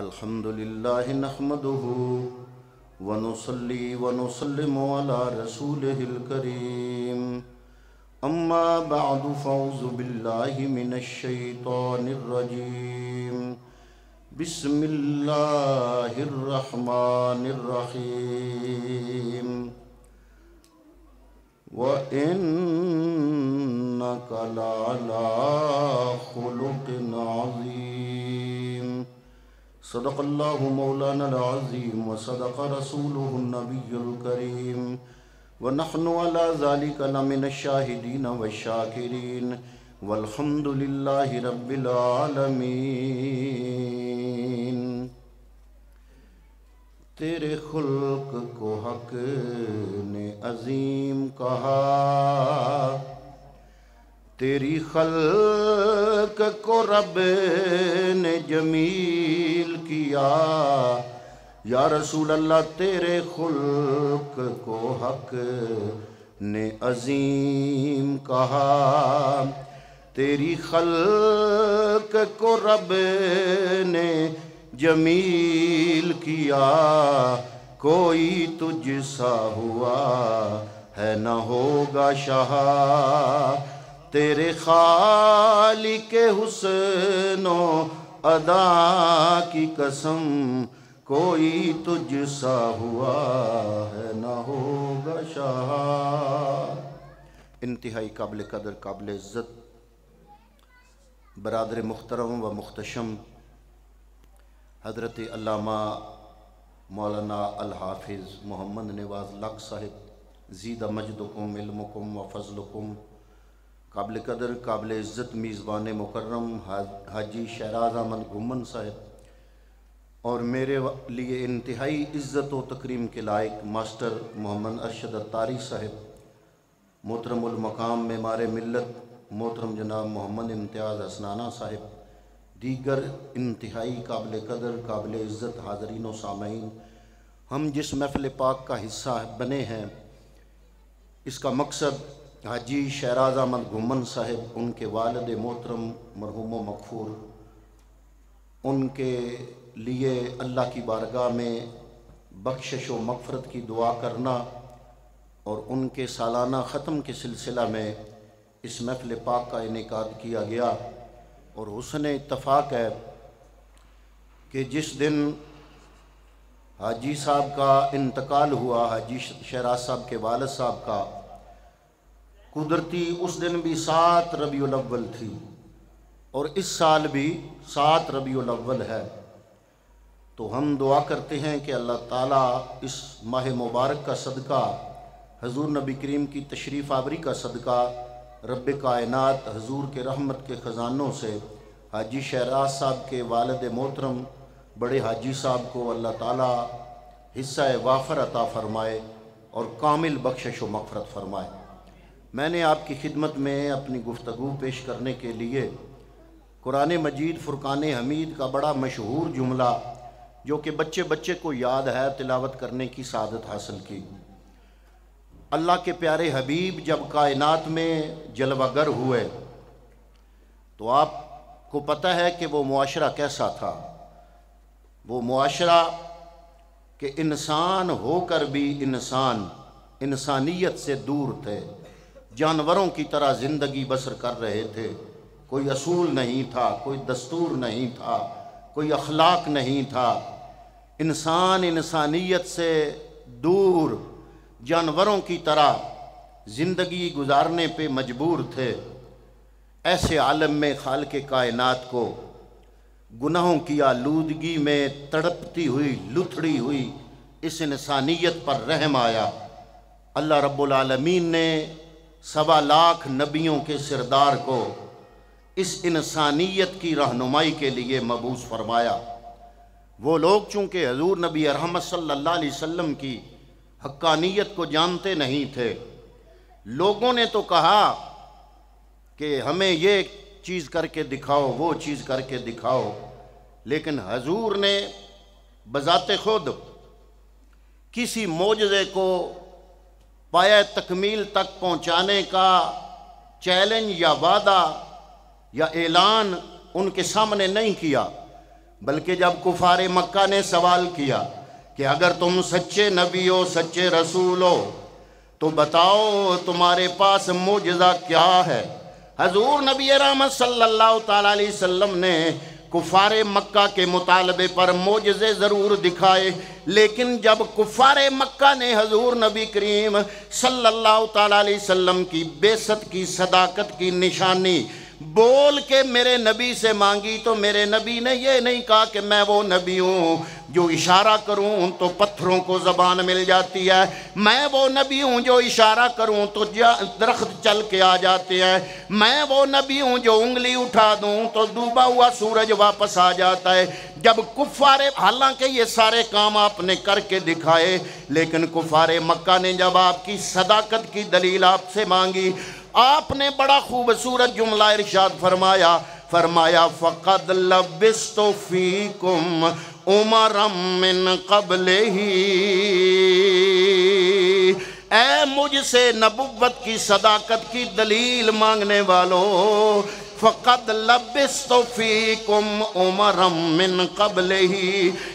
الحمد لله نحمده ونصلي ونسلم على رسوله الكريم أما بعد فأعوذ بالله من الشيطان الرجيم بسم الله الرحمن الرحيم وإنك لعلى خلق عظيم صدق الله مولانا العظيم وصدق رسوله النبي الكريم ونحن على ذلك لمن الشاهدين والشاكرين والحمد لله رب العالمين۔ تیرے خلق کو حق نے عظیم کہا، تیری خلق کو رب نے جمیل کیا۔ یا رسول اللہ تیرے خلق کو حق نے عظیم کہا، تیری خلق کو رب نے جمیل کیا۔ کوئی تجھ سا ہوا ہے نہ ہوگا شاہ، تیرے خالق حسن و ادا کی قسم، کوئی تجھ سا ہوا ہے نہ ہوگا شاہ۔ انتہائی قابل قدر، قابل عزت برادر محترم و محتشم حضرت علامہ مولانا الحافظ محمد نواز لق صاحب، زیدہ مجدکم علمکم و فضلکم، قابل قدر، قابل عزت میزبان مکرم حاجی شہراز احمد گھومن صاحب، اور میرے لیے انتہائی عزت و تکریم کے لائق ماسٹر محمد ارشد اتاری صاحب، محترم المقام معمار ملت محترم جناب محمد امتیاز حسنانہ صاحب، دیگر انتہائی قابل قدر، قابل عزت حاضرین و سامعین، ہم جس محفل پاک کا حصہ بنے ہیں اس کا مقصد حاجی شہراز احمد گھومن صاحب، ان کے والد محترم مرحوم و مغفور، ان کے لیے اللہ کی بارگاہ میں بخشش و مغفرت کی دعا کرنا، اور ان کے سالانہ ختم کے سلسلہ میں اس محفل پاک کا انعقاد کیا گیا۔ اور حسن اتفاق ہے کہ جس دن حاجی صاحب کا انتقال ہوا، حاجی شہراز صاحب کے والد صاحب کا، قدرتی اس دن بھی 7 ربیع الاول تھی، اور اس سال بھی 7 ربیع الاول ہے۔ تو ہم دعا کرتے ہیں کہ اللہ تعالیٰ اس ماہ مبارک کا صدقہ، حضور نبی کریم کی تشریف آوری کا صدقہ، رب کائنات حضور کے رحمت کے خزانوں سے حاجی شہراز صاحب کے والد محترم بڑے حاجی صاحب کو اللہ تعالیٰ حصہ وافر عطا فرمائے اور کامل بخشش و مغفرت فرمائے۔ میں نے آپ کی خدمت میں اپنی گفتگو پیش کرنے کے لیے قرآن مجید فرقان حمید کا بڑا مشہور جملہ جو کہ بچے بچے کو یاد ہے تلاوت کرنے کی سعادت حاصل کی۔ اللہ کے پیارے حبیب جب کائنات میں جلوہ گر ہوئے تو آپ کو پتہ ہے کہ وہ معاشرہ کیسا تھا۔ وہ معاشرہ کہ انسان ہو کر بھی انسانیت سے دور تھے، جانوروں کی طرح زندگی بسر کر رہے تھے، کوئی اصول نہیں تھا، کوئی دستور نہیں تھا، کوئی اخلاق نہیں تھا، انسان انسانیت سے دور جانوروں کی طرح زندگی گزارنے پہ مجبور تھے۔ ایسے عالم میں خالق کائنات کو گناہوں کی آلودگی میں تڑپتی ہوئی لتھڑی ہوئی اس انسانیت پر رحم آیا۔ اللہ رب العالمین نے 1.25 لاکھ نبیوں کے سردار کو اس انسانیت کی رہنمائی کے لیے مبعوث فرمایا۔ وہ لوگ چونکہ حضور نبی رحمت صلی اللہ علیہ وسلم کی حقانیت کو جانتے نہیں تھے، لوگوں نے تو کہا کہ ہمیں یہ چیز کر کے دکھاؤ، وہ چیز کر کے دکھاؤ، لیکن حضور نے بذات خود کسی معجزے کو پایہ تکمیل تک پہنچانے کا چیلنج یا وعدہ یا اعلان ان کے سامنے نہیں کیا، بلکہ جب کفار مکہ نے سوال کیا کہ اگر تم سچے نبی ہو، سچے رسول ہو، تو بتاؤ تمہارے پاس معجزہ کیا ہے، حضور نبی رحمت صلی اللہ تعالیٰ علیہ وسلم نے کفار مکہ کے مطالبے پر معجزے ضرور دکھائے، لیکن جب کفار مکہ نے حضور نبی کریم صلی اللہ تعالیٰ علیہ وسلم کی بعثت کی صداقت کی نشانی بول کے میرے نبی سے مانگی، تو میرے نبی نے یہ نہیں کہا کہ میں وہ نبی ہوں جو اشارہ کروں تو پتھروں کو زبان مل جاتی ہے، میں وہ نبی ہوں جو اشارہ کروں تو درخت چل کے آ جاتے ہیں، میں وہ نبی ہوں جو انگلی اٹھا دوں تو ڈوبا ہوا سورج واپس آ جاتا ہے۔ جب کفار، حالانکہ یہ سارے کام آپ نے کر کے دکھائے، لیکن کفار مکہ نے جب آپ کی صداقت کی دلیل آپ سے مانگی، آپ نے بڑا خوبصورت جملہ ارشاد فرمایا، فَقَدْ لَبِّسْتُ فِيكُمْ عُمَرًا مِّن قَبْلِهِ، اے مجھ سے نبوت کی صداقت کی دلیل مانگنے والوں، فَقَدْ لَبِّسْتُ فِيكُمْ عُمَرًا مِّن قَبْلِهِ،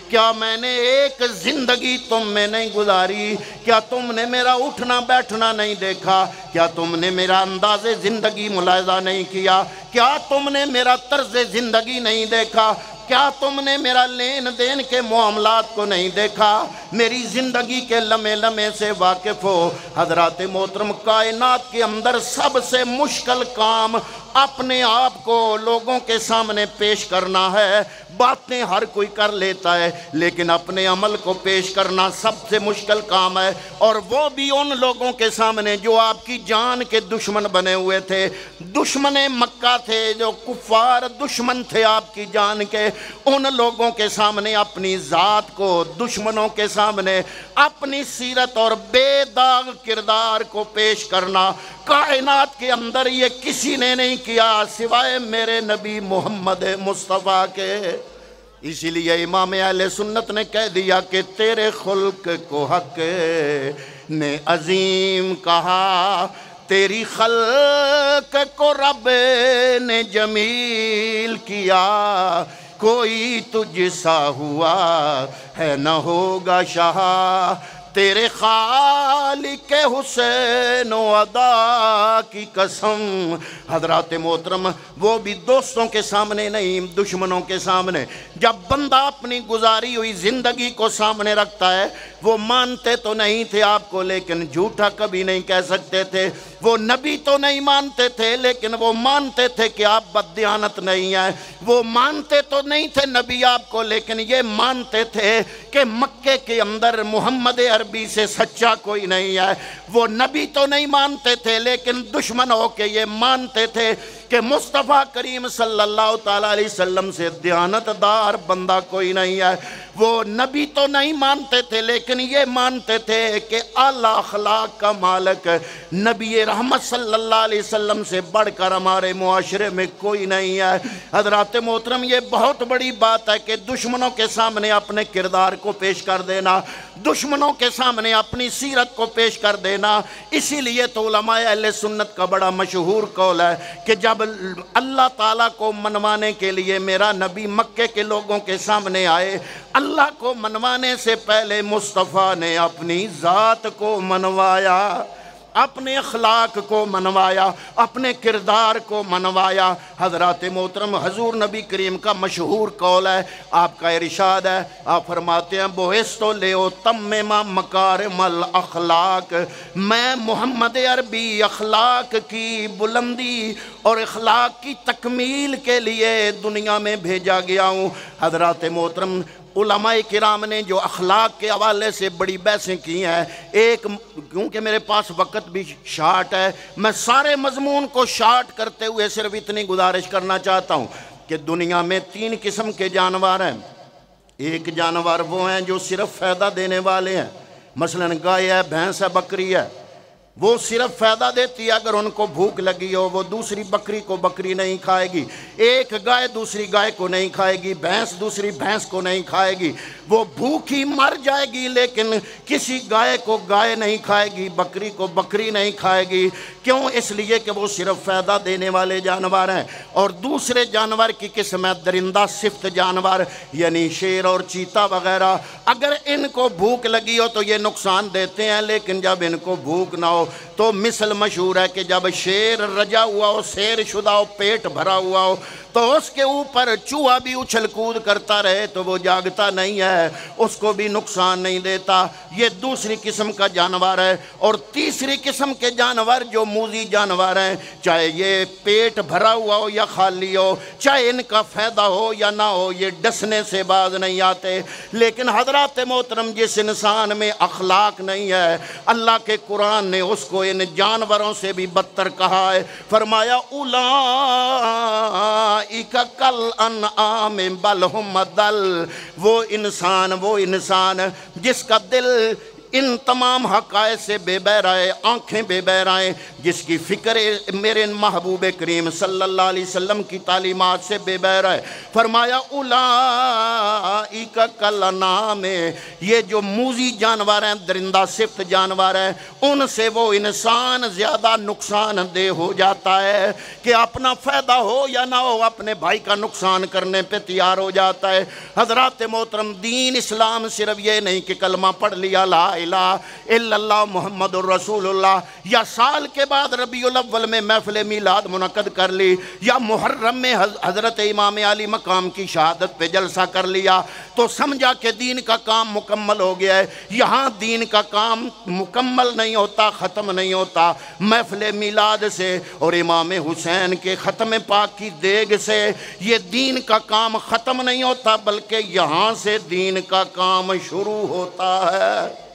کیا میں نے ایک زندگی تم میں نہیں گزاری؟ کیا تم نے میرا اٹھنا بیٹھنا نہیں دیکھا؟ کیا تم نے میرا انداز زندگی ملاحظہ نہیں کیا؟ کیا تم نے میرا طرز زندگی نہیں دیکھا؟ کیا تم نے میرا لین دین کے معاملات کو نہیں دیکھا؟ میری زندگی کے لمحے لمحے سے واقف ہو؟ حضرات محترم، کائنات کے اندر سب سے مشکل کام اپنے آپ کو لوگوں کے سامنے پیش کرنا ہے۔ باتیں ہر کوئی کر لیتا ہے، لیکن اپنے عمل کو پیش کرنا سب سے مشکل کام ہے، اور وہ بھی ان لوگوں کے سامنے جو آپ کی جان کے دشمن بنے ہوئے تھے، دشمن مکہ تھے، جو کفار دشمن تھے آپ کی جان کے، ان لوگوں کے سامنے اپنی ذات کو، دشمنوں کے سامنے اپنی سیرت اور بے داغ کردار کو پیش کرنا کائنات کے اندر یہ کسی نے نہیں کیا سوائے میرے نبی محمد مصطفیٰ کے۔ اسی لیے امام اہل سنت نے کہہ دیا کہ تیرے خلق کو حق نے عظیم کہا، تیری خلق کو رب نے جمیل کیا، کوئی تجھ سا ہوا ہے نہ ہوگا شاہ، تیرے خالق حسین و ادا کی قسم۔ حضرات محترم، وہ بھی دوستوں کے سامنے نہیں، دشمنوں کے سامنے جب بندہ اپنی گزاری ہوئی زندگی کو سامنے رکھتا ہے، وہ مانتے تو نہیں تھے آپ کو، لیکن جھوٹا کبھی نہیں کہہ سکتے تھے، وہ نبی تو نہیں مانتے تھے، لیکن وہ مانتے تھے کہ آپ بددیانت نہیں ہیں، وہ مانتے تو نہیں تھے نبی آپ کو، لیکن یہ مانتے تھے کہ مکے کے اندر محمد عربی سے سچا کوئی نہیں ہے، وہ نبی تو نہیں مانتے تھے، لیکن دشمن ہو کے یہ مانتے تھے کہ مصطفیٰ کریم صلی اللہ تعالیٰ علیہ وسلم سے دیانت دار بندہ کوئی نہیں ہے، وہ نبی تو نہیں مانتے تھے، لیکن یہ مانتے تھے کہ اعلیٰ اخلاق کا مالک نبی رحمت صلی اللہ علیہ وسلم سے بڑھ کر ہمارے معاشرے میں کوئی نہیں ہے۔ حضرات محترم، یہ بہت بڑی بات ہے کہ دشمنوں کے سامنے اپنے کردار کو پیش کر دینا، دشمنوں کے سامنے اپنی سیرت کو پیش کر دینا۔ اسی لیے تو علماء اہل سنت کا بڑا مشہور قول ہے کہ جب اللہ تعالیٰ کو منوانے کے لیے میرا نبی مکے کے لوگوں کے سامنے آئے، اللہ کو منوانے سے پہلے مصطفیٰ نے اپنی ذات کو منوایا، اپنے اخلاق کو منوایا، اپنے کردار کو منوایا۔ حضرات محترم، حضور نبی کریم کا مشہور قول ہے، آپ کا ارشاد ہے، آپ فرماتے ہیں بوئستو لیو تمم مکارم الاخلاق، میں محمد عربی اخلاق کی بلندی اور اخلاق کی تکمیل کے لیے دنیا میں بھیجا گیا ہوں۔ حضرات محترم، علماء کرام نے جو اخلاق کے حوالے سے بڑی بحثیں کی ہیں، ایک کیونکہ میرے پاس وقت بھی شارٹ ہے، میں سارے مضمون کو شارٹ کرتے ہوئے صرف اتنی گزارش کرنا چاہتا ہوں کہ دنیا میں 3 قسم کے جانور ہیں۔ ایک جانور وہ ہیں جو صرف فائدہ دینے والے ہیں، مثلا گائے ہے، بھینس ہے، بکری ہے، وہ صرف فائدہ دیتی ہے اگر ان کو بھوک لگی ہو، وہ دوسری بکری کو بکری نہیں کھائے گی، ایک گائے دوسری گائے کو نہیں کھائے گی، بھینس دوسری بھینس کو نہیں کھائے گی، وہ بھوکی مر جائے گی لیکن کسی گائے کو گائے نہیں کھائے گی، بکری کو بکری نہیں کھائے گی۔ کیوں؟ اس لیے کہ وہ صرف فائدہ دینے والے جانور ہیں۔ اور دوسرے جانور کی قسم ہے درندہ صفت جانور، یعنی شیر اور چیتا وغیرہ، اگر ان کو بھوک لگی ہو تو یہ نقصان دیتے ہیں، لیکن جب ان کو بھوک نہ ہو تو مثل مشہور ہے کہ جب شیر رجا ہوا ہو، سیر شدہ ہو، پیٹ بھرا ہوا ہو، تو اس کے اوپر چوہا بھی اچھل کود کرتا رہے تو وہ جاگتا نہیں ہے، اس کو بھی نقصان نہیں دیتا۔ یہ دوسری قسم کا جانور ہے۔ اور تیسری قسم کے جانور جو موذی جانور ہیں، چاہے یہ پیٹ بھرا ہوا ہو یا خالی ہو، چاہے ان کا فائدہ ہو یا نہ ہو، یہ ڈسنے سے باز نہیں آتے۔ لیکن حضرات محترم، جس انسان میں اخلاق نہیں ہے، اللہ کے قرآن نے اس کو ان جانوروں سے بھی بدتر کہا ہے۔ فرمایا اولئک کالانعام بل ھم اضل، وہ انسان جس کا دل ان تمام حقائق سے بے بہرائے، آنکھیں بے بہرائیں، جس کی فکر میرے محبوب کریم صلی اللہ علیہ وسلم کی تعلیمات سے بے بہرائے۔ فرمایا اولئک کالانعام، یہ جو موذی جانور ہیں، درندہ صفت جانور ہیں، ان سے وہ انسان زیادہ نقصان دہ ہو جاتا ہے کہ اپنا فائدہ ہو یا نہ ہو اپنے بھائی کا نقصان کرنے پہ تیار ہو جاتا ہے۔ حضرات محترم، دین اسلام صرف یہ نہیں کہ کلمہ پڑھ لیا لا الہ الا اللہ محمد الرسول اللہ، یا سال کے بعد ربیع الاول میں محفل میلاد منعقد کر لی، یا محرم میں حضرت امام علی مقام کی شہادت پہ جلسہ کر لیا تو سمجھا کہ دین کا کام مکمل ہو گیا ہے۔ یہاں دین کا کام مکمل نہیں ہوتا، ختم نہیں ہوتا محفل میلاد سے اور امام حسین کے ختم پاک کی دیگ سے۔ یہ دین کا کام ختم نہیں ہوتا بلکہ یہاں سے دین کا کام شروع ہوتا ہے۔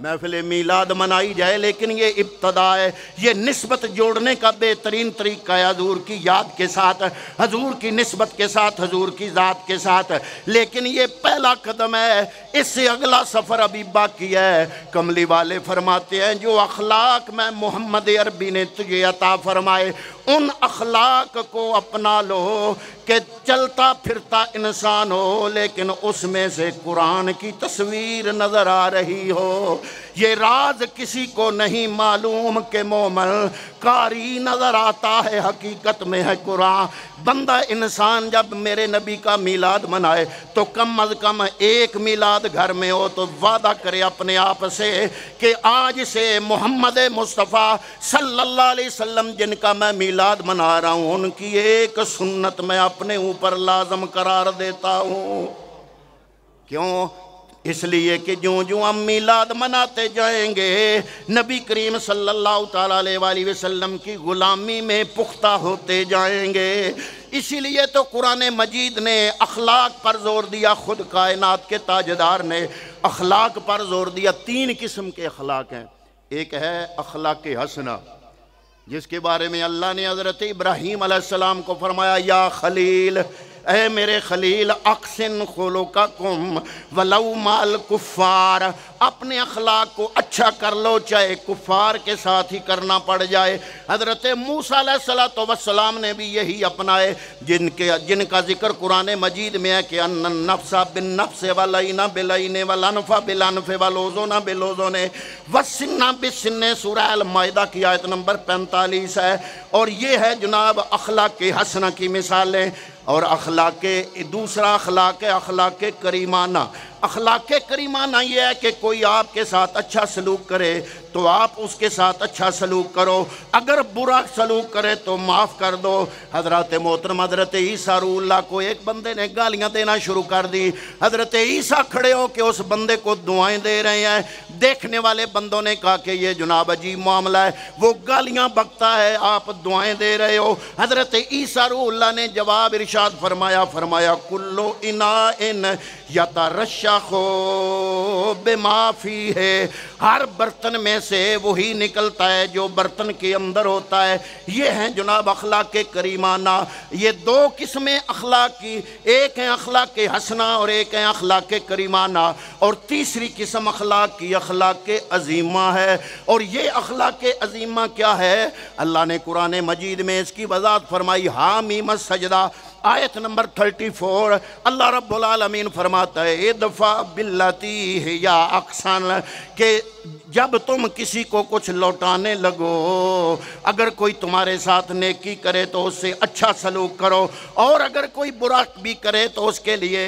محفل میلاد منائی جائے لیکن یہ ابتدا ہے، یہ نسبت جوڑنے کا بہترین طریقہ ہے، حضور کی یاد کے ساتھ، حضور کی نسبت کے ساتھ، حضور کی ذات کے ساتھ، لیکن یہ پہلا قدم ہے، اس سے اگلا سفر ابھی باقی ہے۔ کملی والے فرماتے ہیں جو اخلاق میں محمد عربی نے تجھے عطا فرمائے ان اخلاق کو اپنا لو کہ چلتا پھرتا انسان ہو لیکن اس میں سے قرآن کی تصویر نظر آ رہی ہو۔ یہ راز کسی کو نہیں معلوم کہ مومن قاری نظر آتا ہے، حقیقت میں ہے قرآن۔ بندہ انسان جب میرے نبی کا میلاد منائے تو کم از کم ایک میلاد گھر میں ہو تو وعدہ کرے اپنے آپ سے کہ آج سے محمد مصطفیٰ صلی اللہ علیہ وسلم جن کا میں میلاد منا رہا ہوں ان کی ایک سنت میں اپنے اوپر لازم قرار دیتا ہوں۔ کیوں؟ اس لیے کہ جو ہم میلاد مناتے جائیں گے نبی کریم صلی اللہ تعالیٰ علیہ وآلہ وسلم کی غلامی میں پختہ ہوتے جائیں گے۔ اسی لیے تو قرآن مجید نے اخلاق پر زور دیا، خود کائنات کے تاجدار نے اخلاق پر زور دیا۔ تین قسم کے اخلاق ہیں۔ ایک ہے اخلاق حسنہ، جس کے بارے میں اللہ نے حضرت ابراہیم علیہ السلام کو فرمایا یا خلیل، اے میرے خلیل، احسن خلقکم ولو مع الکفار، اپنے اخلاق کو اچھا کر لو چاہے کفار کے ساتھ ہی کرنا پڑ جائے۔ حضرت موسیٰ علیہ السلام نے بھی یہی اپنائے، جن کا ذکر قرآن مجید میں ہے کہ ان النفس بالنفس والعین بالعین والانف بالانف والاذن بالاذن والسن بالسن، سورہ المائدہ کی آیت نمبر 45 ہے۔ اور یہ ہے جناب اخلاق حسنہ کی مثالیں۔ اور دوسرا اخلاق ہے اخلاق کریمانہ۔ اخلاق کریمانہ یہ ہے کہ کوئی آپ کے ساتھ اچھا سلوک کرے تو آپ اس کے ساتھ اچھا سلوک کرو، اگر برا سلوک کرے تو معاف کر دو۔ حضرت محترم حضرت عیسیٰ روح اللہ کو ایک بندے نے گالیاں دینا شروع کر دی، حضرت عیسیٰ کھڑے ہو کہ اس بندے کو دعائیں دے رہے ہیں۔ دیکھنے والے بندوں نے کہا کہ یہ جناب عجیب معاملہ ہے، وہ گالیاں بکتا ہے آپ دعائیں دے رہے ہو۔ حضرت عیسیٰ روح اللہ نے جواب ارشاد فرمایا کلو اناء یترشح بما فیہ، ہر برتن میں میں سے وہی نکلتا ہے جو برتن کے اندر ہوتا ہے۔ یہ ہیں جناب اخلاق کریمانہ۔ یہ دو قسمیں اخلاق کی، ایک ہیں اخلاق حسنہ اور ایک ہیں اخلاق کریمانہ، اور تیسری قسم اخلاق کی اخلاق عظیمہ ہے۔ اور یہ اخلاق عظیمہ کیا ہے؟ اللہ نے قرآن مجید میں اس کی وضاحت فرمائی۔ حامیم السجدہ آیت نمبر 34، اللہ رب العالمین فرماتا ہے ادفع باللتی ہی یا احسن، کہ جب تم کسی کو کچھ لوٹانے لگو، اگر کوئی تمہارے ساتھ نیکی کرے تو اس سے اچھا سلوک کرو، اور اگر کوئی برا بھی کرے تو اس کے لیے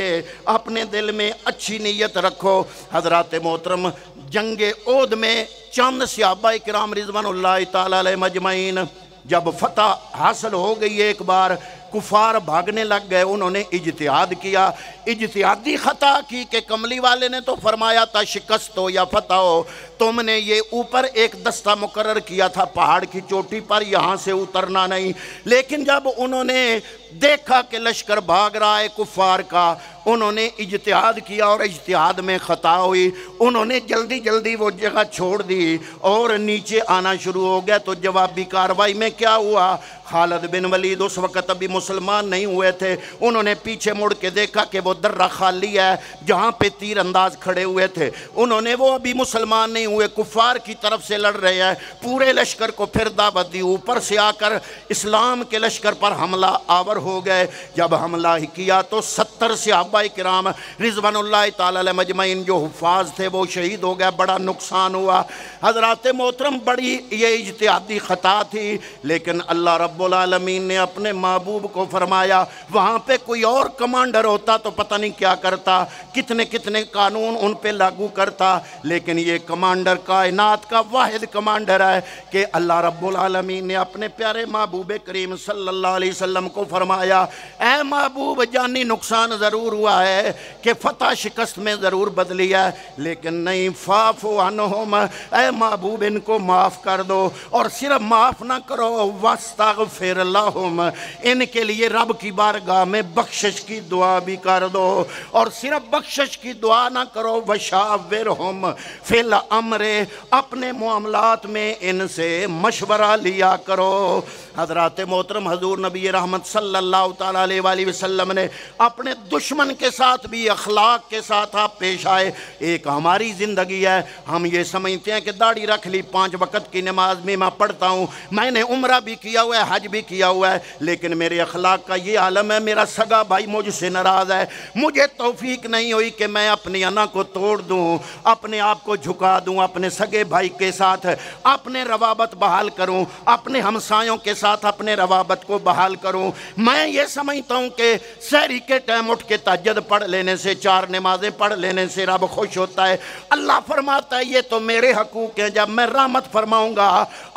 اپنے دل میں اچھی نیت رکھو۔ حضرات محترم، جنگ احد میں چند صحابہ کرام رضوان اللہ تعالی علیہ مجمعین جب فتح حاصل ہو گئی، ایک بار کفار بھاگنے لگ گئے، انہوں نے اجتہاد کیا، اجتہادی خطا کی کہ کملی والے نے تو فرمایا تھا شکست ہو یا فتح ہو، تم نے یہ اوپر ایک دستہ مقرر کیا تھا پہاڑ کی چوٹی پر، یہاں سے اترنا نہیں۔ لیکن جب انہوں نے دیکھا کہ لشکر بھاگ رہا ہے کفار کا، انہوں نے اجتہاد کیا اور اجتہاد میں خطا ہوئی، انہوں نے جلدی جلدی وہ جگہ چھوڑ دی اور نیچے آنا شروع ہو گیا۔ تو جوابی کاروائی میں کیا ہوا؟ خالد بن ولید اس وقت ابھی مسلمان نہیں ہوئے تھے، انہوں نے پیچھے مڑ کے دیکھا کہ وہ درہ خالی ہے جہاں پہ تیر انداز کھڑے ہوئے تھے، انہوں نے، وہ ابھی مسلمان نہیں ہوئے، کفار کی طرف سے لڑ رہے ہیں، پورے لشکر کو پھر دعوت دی، اوپر سے آ کر اسلام کے لشکر پر حملہ آور ہو گئے۔ جب حملہ کیا تو 70 صحابہ کرام رضوان اللہ تعالی علیہ مجمعین جو حفاظ تھے وہ شہید ہو گئے، بڑا نقصان ہوا۔ حضرات محترم، بڑی یہ اجتہادی خطا تھی، لیکن اللہ رب العالمین نے اپنے محبوب کو فرمایا وہاں پہ کوئی اور کمانڈر ہوتا تو پتہ نہیں کیا کرتا، کتنے کتنے قانون ان پہ لاگو کرتا، لیکن یہ کمانڈر کائنات کا واحد کمانڈر ہے کہ اللہ رب العالمین نے اپنے پیارے محبوب کریم صلی اللہ علیہ وسلم کو فرمایا اے محبوب، جانی نقصان ضرور ہوا ہے کہ فتح شکست میں ضرور بدلی ہے، لیکن نہیں، فاعف عنہم، اے محبوب ان کو معاف کر دو، اور صرف معاف نہ کرو، واستغفر لہم، ان کے لیے رب کی بارگاہ میں بخشش کی دعا بھی کر دو، اور صرف بخشش کی دعا نہ کرو، وشاورہم فی الامر، اپنے معاملات میں ان سے مشورہ لیا کرو۔ حضرات محترم، حضور نبی رحمت صلی اللہ تعالیٰ علیہ وسلم نے اپنے دشمن کے ساتھ بھی اخلاق کے ساتھ آپ پیش آئے۔ ایک ہماری زندگی ہے، ہم یہ سمجھتے ہیں کہ داڑھی رکھ لی، 5 وقت کی نماز میں پڑھتا ہوں، میں نے عمرہ بھی کیا ہوا ہے، حج بھی کیا ہوا ہے، لیکن میرے اخلاق کا یہ عالم ہے، میرا سگا بھائی مجھ سے ناراض ہے، مجھے توفیق نہیں ہوئی کہ میں اپنی انا کو توڑ دوں، اپنے آپ کو جھکا دوں، اپنے سگے بھائی کے ساتھ اپنے روابط بحال کروں، اپنے ہمسایوں کے ساتھ اپنے روابط کو بحال کروں۔ میں یہ سمجھتا ہوں کہ سحری کے ٹائم اٹھ کے تہجد پڑھ لینے سے، 4 نمازیں پڑھ لینے سے رب خوش ہوتا ہے۔ اللہ فرماتا ہے یہ تو میرے حقوق ہیں، جب میں رحمت فرماؤں گا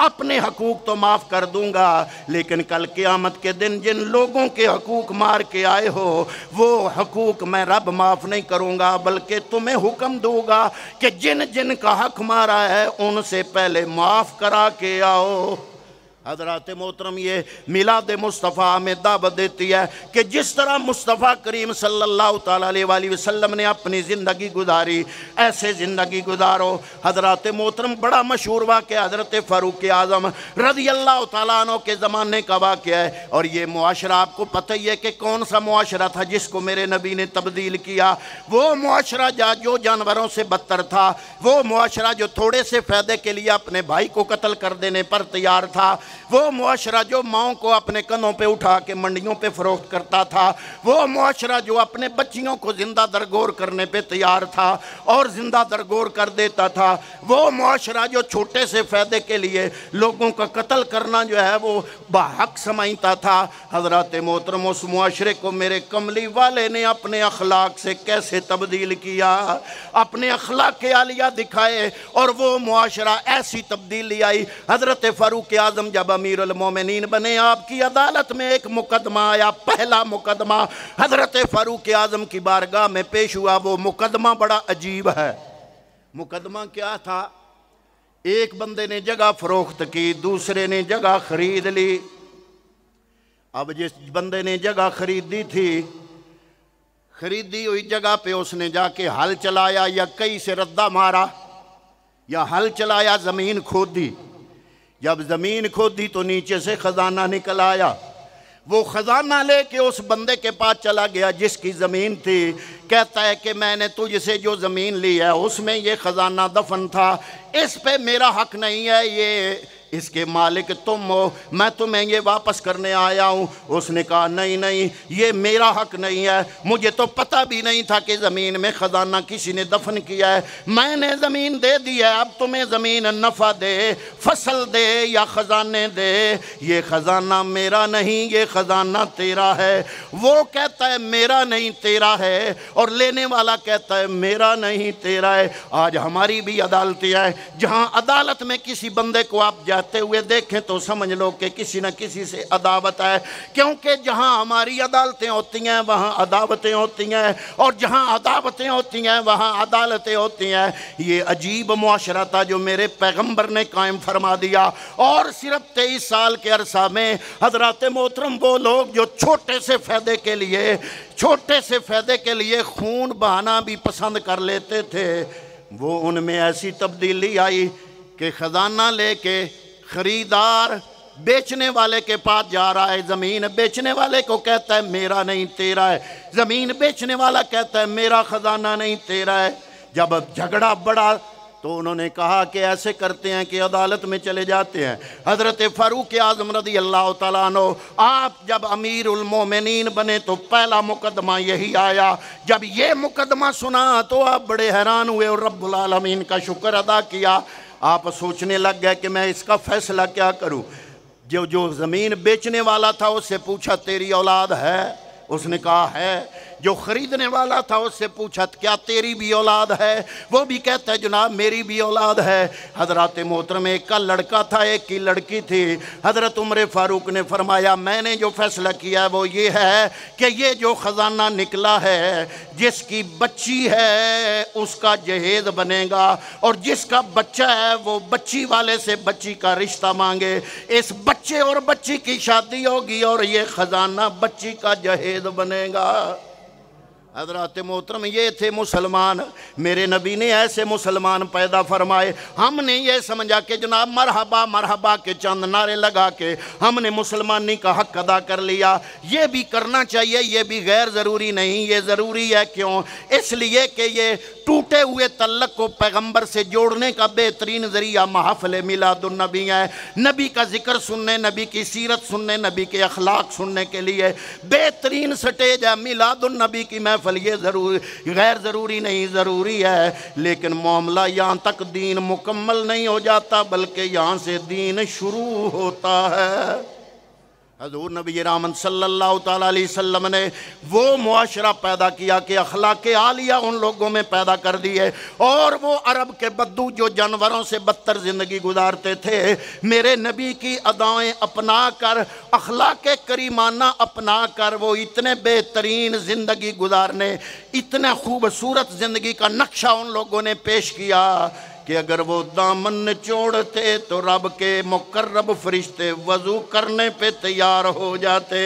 اپنے حقوق تو معاف کر دوں گا، لیکن کل قیامت کے دن جن لوگوں کے حقوق مار کے آئے ہو وہ حقوق میں رب معاف نہیں کروں گا، بلکہ تمہیں حکم دوں گا کہ جن جن کا حق مارا ہے ان سے پہلے معاف کرا کے آؤ۔ حضرات محترم، یہ میلاد مصطفیٰ میں دعوت دیتی ہے کہ جس طرح مصطفیٰ کریم صلی اللہ تعالیٰ علیہ وسلم نے اپنی زندگی گزاری، ایسے زندگی گزارو۔ حضرات محترم، بڑا مشہور واقعہ حضرت فاروق اعظم رضی اللہ تعالیٰ عنہ کے زمانے کا واقعہ ہے، اور یہ معاشرہ آپ کو پتہ ہی ہے کہ کون سا معاشرہ تھا جس کو میرے نبی نے تبدیل کیا۔ وہ معاشرہ جو جانوروں سے بدتر تھا، وہ معاشرہ جو تھوڑے سے فائدے کے لیے اپنے بھائی کو قتل کر دینے پر تیار تھا، وہ معاشرہ جو ماؤں کو اپنے کندھوں پہ اٹھا کے منڈیوں پہ فروخت کرتا تھا، وہ معاشرہ جو اپنے بچیوں کو زندہ درگور کرنے پہ تیار تھا اور زندہ درگور کر دیتا تھا، وہ معاشرہ جو چھوٹے سے فائدے کے لیے لوگوں کا قتل کرنا جو ہے وہ بحق سمجھتا تھا۔ حضرات محترم، اس معاشرے کو میرے کملی والے نے اپنے اخلاق سے کیسے تبدیل کیا، اپنے اخلاق عالیہ دکھائے، اور وہ معاشرہ ایسی تبدیلی آئی۔ حضرت فاروق اعظم جب امیر المومنین بنے، آپ کی عدالت میں ایک مقدمہ آیا، پہلا مقدمہ حضرت فاروق اعظم کی بارگاہ میں پیش ہوا۔ وہ مقدمہ بڑا عجیب ہے۔ مقدمہ کیا تھا؟ ایک بندے نے جگہ فروخت کی، دوسرے نے جگہ خرید لی۔ اب جس بندے نے جگہ خریدی تھی، خریدی ہوئی جگہ پہ اس نے جا کے ہل چلایا یا کئی سے ردہ مارا، یا ہل چلایا زمین کھودی، جب زمین کھودی تو نیچے سے خزانہ نکل آیا، وہ خزانہ لے کے اس بندے کے پاس چلا گیا جس کی زمین تھی، کہتا ہے کہ میں نے تجھ سے جو زمین لی ہے اس میں یہ خزانہ دفن تھا، اس پہ میرا حق نہیں ہے، یہ اس کے مالک تم ہو، میں تمہیں یہ واپس کرنے آیا ہوں۔ اس نے کہا نہیں نہیں، یہ میرا حق نہیں ہے، مجھے تو پتہ بھی نہیں تھا کہ زمین میں خزانہ کسی نے دفن کیا ہے، میں نے زمین دے دی ہے، اب تمہیں زمین نفع دے، فصل دے یا خزانے دے، یہ خزانہ میرا نہیں، یہ خزانہ تیرا ہے۔ وہ کہتا ہے میرا نہیں تیرا ہے، اور لینے والا کہتا ہے میرا نہیں تیرا ہے۔ آج ہماری بھی عدالتیں ہیں، جہاں عدالت میں کسی بندے کو آپ جاتے ہوئے دیکھیں تو سمجھ لو کہ کسی نہ کسی سے عداوت ہے، کیونکہ جہاں ہماری عدالتیں ہوتی ہیں وہاں عداوتیں ہوتی ہیں، اور جہاں عداوتیں ہوتی ہیں وہاں عدالتیں ہوتی ہیں۔ یہ عجیب معاشرہ تھا جو میرے پیغمبر نے قائم فرما دیا، اور صرف 23 سال کے عرصہ میں حضرات محترم وہ لوگ جو چھوٹے سے فائدے کے لیے خون بہانا بھی پسند کر لیتے تھے، وہ ان میں ایسی تبدیلی آئی کہ خزانہ لے کے خریدار بیچنے والے کے پاس جا رہا ہے، زمین بیچنے والے کو کہتا ہے میرا نہیں تیرا ہے، زمین بیچنے والا کہتا ہے میرا خزانہ نہیں تیرا ہے۔ جب جھگڑا بڑھا تو انہوں نے کہا کہ ایسے کرتے ہیں کہ عدالت میں چلے جاتے ہیں۔ حضرت فاروق اعظم رضی اللہ تعالیٰ عنہ آپ جب امیر المومنین بنے تو پہلا مقدمہ یہی آیا۔ جب یہ مقدمہ سنا تو آپ بڑے حیران ہوئے اور رب العالمین کا شکر ادا کیا۔ آپ سوچنے لگ گئے کہ میں اس کا فیصلہ کیا کروں۔ جو زمین بیچنے والا تھا اس سے پوچھا تیری اولاد ہے؟ اس نے کہا ہے۔ جو خریدنے والا تھا اس سے پوچھا کیا تیری بھی اولاد ہے؟ وہ بھی کہتا ہے جناب میری بھی اولاد ہے۔ حضرات محترم ایک کا لڑکا تھا ایک کی لڑکی تھی۔ حضرت عمر فاروق نے فرمایا میں نے جو فیصلہ کیا وہ یہ ہے کہ یہ جو خزانہ نکلا ہے جس کی بچی ہے اس کا جہیز بنے گا، اور جس کا بچہ ہے وہ بچی والے سے بچی کا رشتہ مانگے، اس بچے اور بچی کی شادی ہوگی اور یہ خزانہ بچی کا جہیز بنے گا۔ حضرات محترم یہ تھے مسلمان، میرے نبی نے ایسے مسلمان پیدا فرمائے۔ ہم نے یہ سمجھا کہ جناب مرحبا مرحبا کے چند نعرے لگا کے ہم نے مسلمانی کا حق ادا کر لیا۔ یہ بھی کرنا چاہیے، یہ بھی غیر ضروری نہیں، یہ ضروری ہے۔ کیوں؟ اس لیے کہ یہ ٹوٹے ہوئے تعلق کو پیغمبر سے جوڑنے کا بہترین ذریعہ محفل میلاد النبی ہے۔ نبی کا ذکر سننے، نبی کی سیرت سننے، نبی کے اخلاق سننے کے لیے بہترین سٹیج ہے میلاد النبی کی محفل۔ یہ غیر ضروری نہیں، ضروری ہے، لیکن معاملہ یہاں تک دین مکمل نہیں ہو جاتا بلکہ یہاں سے دین شروع ہوتا ہے۔ حضور نبی رحمت صلی اللہ تعالیٰ علیہ وسلم نے وہ معاشرہ پیدا کیا کہ اخلاق عالیہ ان لوگوں میں پیدا کر دیے، اور وہ عرب کے بدو جو جانوروں سے بدتر زندگی گزارتے تھے، میرے نبی کی ادائیں اپنا کر، اخلاق کریمانہ اپنا کر وہ اتنے بہترین زندگی گزارنے، اتنے خوبصورت زندگی کا نقشہ ان لوگوں نے پیش کیا کہ اگر وہ دامن چھوڑتے تو رب کے مقرب فرشتے وضو کرنے پہ تیار ہو جاتے۔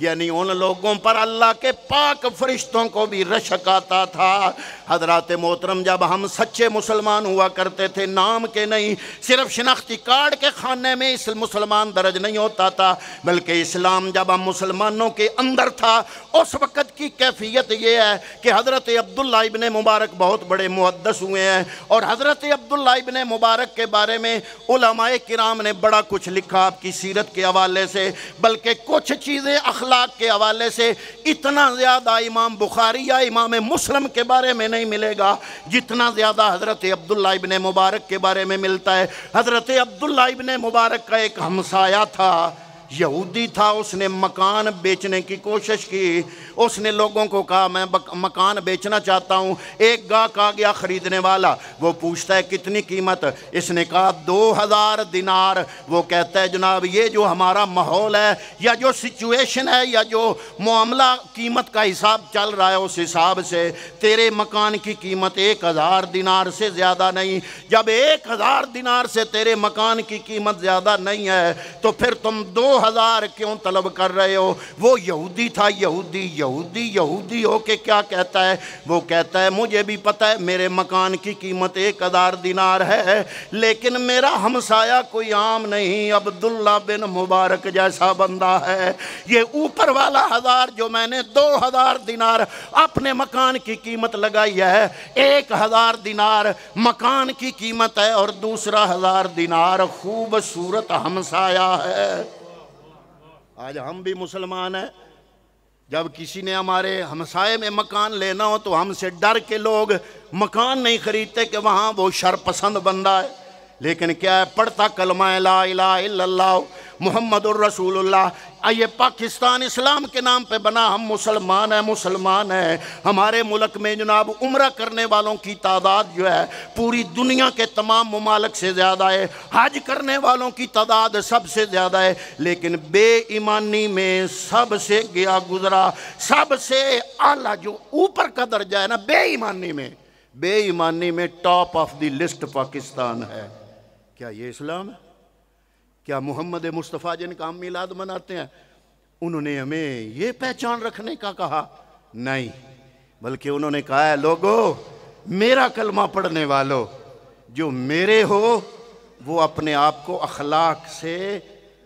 یعنی ان لوگوں پر اللہ کے پاک فرشتوں کو بھی رشک آتا تھا۔ حضرات محترم جب ہم سچے مسلمان ہوا کرتے تھے، نام کے نہیں، صرف شناختی کارڈ کے خانے میں اس مسلمان درج نہیں ہوتا تھا، بلکہ اسلام جب ہم مسلمانوں کے اندر تھا اس وقت کی کیفیت یہ ہے کہ حضرت عبداللہ ابن مبارک بہت بڑے محدث ہوئے ہیں، اور حضرت عبداللہ ابن مبارک کے بارے میں علماء کرام نے بڑا کچھ لکھا آپ کی سیرت کے حوالے سے، بلکہ کچھ چیزیں اخلاق کے حوالے سے اتنا زیادہ امام بخاری یا امام مسلم کے بارے میں نہیں ملے گا جتنا زیادہ حضرت عبداللہ ابن مبارک کے بارے میں ملتا ہے۔ حضرت عبداللہ ابن مبارک کا ایک ہمسایہ تھا، یہودی تھا، اس نے مکان بیچنے کی کوشش کی، اس نے لوگوں کو کہا میں مکان بیچنا چاہتا ہوں۔ ایک گاہک آ گیا خریدنے والا، وہ پوچھتا ہے کتنی قیمت؟ اس نے کہا 2000 دینار۔ وہ کہتا ہے جناب یہ جو ہمارا ماحول ہے یا جو سچویشن ہے یا جو معاملہ قیمت کا حساب چل رہا ہے اس حساب سے تیرے مکان کی قیمت 1000 دینار سے زیادہ نہیں۔ جب 1000 دینار سے تیرے مکان کی قیمت زیادہ نہیں ہے تو پھر تم 2 2000 کیوں طلب کر رہے ہو؟ وہ یہودی تھا، یہودی ہو کے کیا کہتا ہے؟ وہ کہتا ہے مجھے بھی پتہ ہے میرے مکان کی قیمت 1000 دینار ہے، لیکن میرا ہمسایہ کوئی عام نہیں، عبداللہ بن مبارک جیسا بندہ ہے۔ یہ اوپر والا 1000 جو میں نے 2000 دینار اپنے مکان کی قیمت لگائی ہے، 1000 دینار مکان کی قیمت ہے اور دوسرا 1000 دینار خوبصورت ہمسایہ ہے۔ آج ہم بھی مسلمان ہیں، جب کسی نے ہمارے ہمسائے میں مکان لینا ہو تو ہم سے ڈر کے لوگ مکان نہیں خریدتے کہ وہاں وہ شر پسند بندہ ہے، لیکن کیا ہے؟ پڑھتا کلمہ لا الہ الا اللہ محمد الرسول اللہ۔ یہ پاکستان اسلام کے نام پہ بنا، ہم مسلمان ہیں۔ ہمارے ملک میں جناب عمرہ کرنے والوں کی تعداد جو ہے پوری دنیا کے تمام ممالک سے زیادہ ہے، حج کرنے والوں کی تعداد سب سے زیادہ ہے، لیکن بے ایمانی میں سب سے گیا گزرا، سب سے اعلیٰ جو اوپر کا درجہ ہے نا، بے ایمانی میں top of the list Pakistan ہے۔ کیا یہ اسلام ہے؟ کیا محمد مصطفیٰ جن کا ہم میلاد مناتے ہیں انہوں نے ہمیں یہ پہچان رکھنے کا کہا؟ نہیں، بلکہ انہوں نے کہا ہے لوگو میرا کلمہ پڑھنے والو، جو میرے ہو وہ اپنے آپ کو اخلاق سے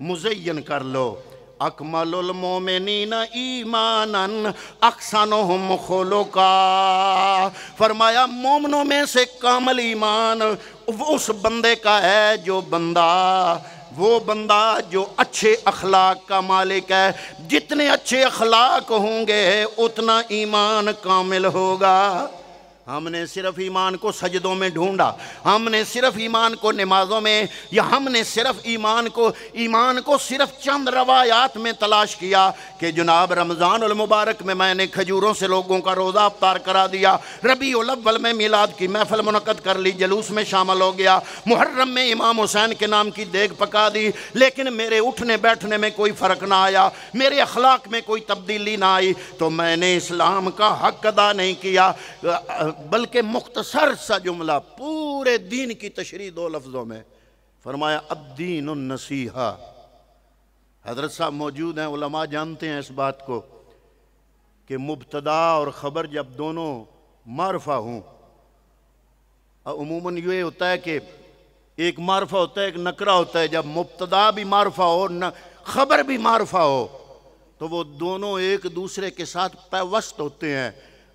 مزین کر لو۔ اکمل المومنین ایمانا احسنہم خلقا، فرمایا مومنوں میں سے کامل ایمان اس بندے کا ہے وہ بندہ جو اچھے اخلاق کا مالک ہے۔ جتنے اچھے اخلاق ہوں گے اتنا ایمان کامل ہوگا۔ ہم نے صرف ایمان کو سجدوں میں ڈھونڈا، ہم نے صرف ایمان کو نمازوں میں، یا ہم نے صرف ایمان کو صرف چند روایات میں تلاش کیا کہ جناب رمضان المبارک میں نے کھجوروں سے لوگوں کا روزہ افطار کرا دیا، ربیع الاول میں میلاد کی محفل منعقد کر لی، جلوس میں شامل ہو گیا، محرم میں امام حسین کے نام کی دیگ پکا دی، لیکن میرے اٹھنے بیٹھنے میں کوئی فرق نہ آیا، میرے اخلاق میں کوئی تبدیلی نہ آئی، تو میں نے اسلام کا حق ادا نہیں کیا۔ بلکہ مختصر سا جملہ پورے دین کی تشریح 2 لفظوں میں فرمایا الدین النصیحہ۔ حضرت صاحب موجود ہیں، علماء جانتے ہیں اس بات کو کہ مبتدا اور خبر جب دونوں معرفہ ہوں، عموماً یہ ہوتا ہے کہ ایک معرفہ ہوتا ہے ایک نکرہ ہوتا ہے، جب مبتدا بھی معرفہ ہو خبر بھی معرفہ ہو تو وہ دونوں ایک دوسرے کے ساتھ پیوست ہوتے ہیں۔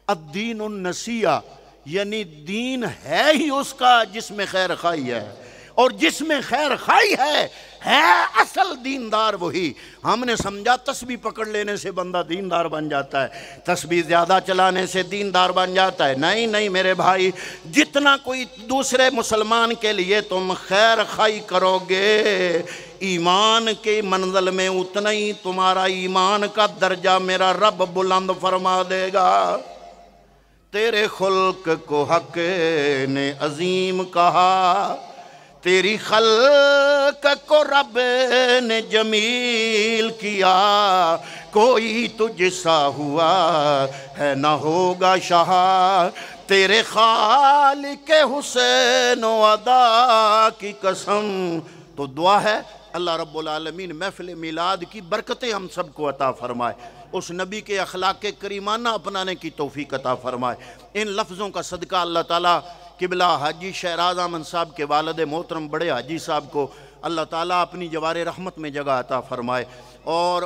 الدین النصیحہ یعنی دین ہے ہی اس کا جس میں خیر خواہی ہے، اور جس میں خیر خواہی ہے اصل دیندار وہی۔ ہم نے سمجھا تسبیح پکڑ لینے سے بندہ دیندار بن جاتا ہے، تسبیح زیادہ چلانے سے دیندار بن جاتا ہے۔ نہیں میرے بھائی، جتنا کوئی دوسرے مسلمان کے لیے تم خیر خواہی کرو گے ایمان کے منزل میں اتنا ہی تمہارا ایمان کا درجہ میرا رب بلند فرما دے گا۔ تیرے خلق کو حق نے عظیم کہا، تیری خلق کو رب نے جمیل کیا، کوئی تجھ سا ہوا ہے نہ ہوگا شاہ، تیرے خالق حسین و ادا کی قسم۔ تو دعا ہے اللہ رب العالمین محفل میلاد کی برکتیں ہم سب کو عطا فرمائے، اس نبی کے اخلاق کریمانہ اپنانے کی توفیق عطا فرمائے۔ ان لفظوں کا صدقہ اللہ تعالیٰ قبلہ حاجی شہراز احمد صاحب کے والد محترم بڑے حاجی صاحب کو اللہ تعالیٰ اپنی جوار رحمت میں جگہ عطا فرمائے، اور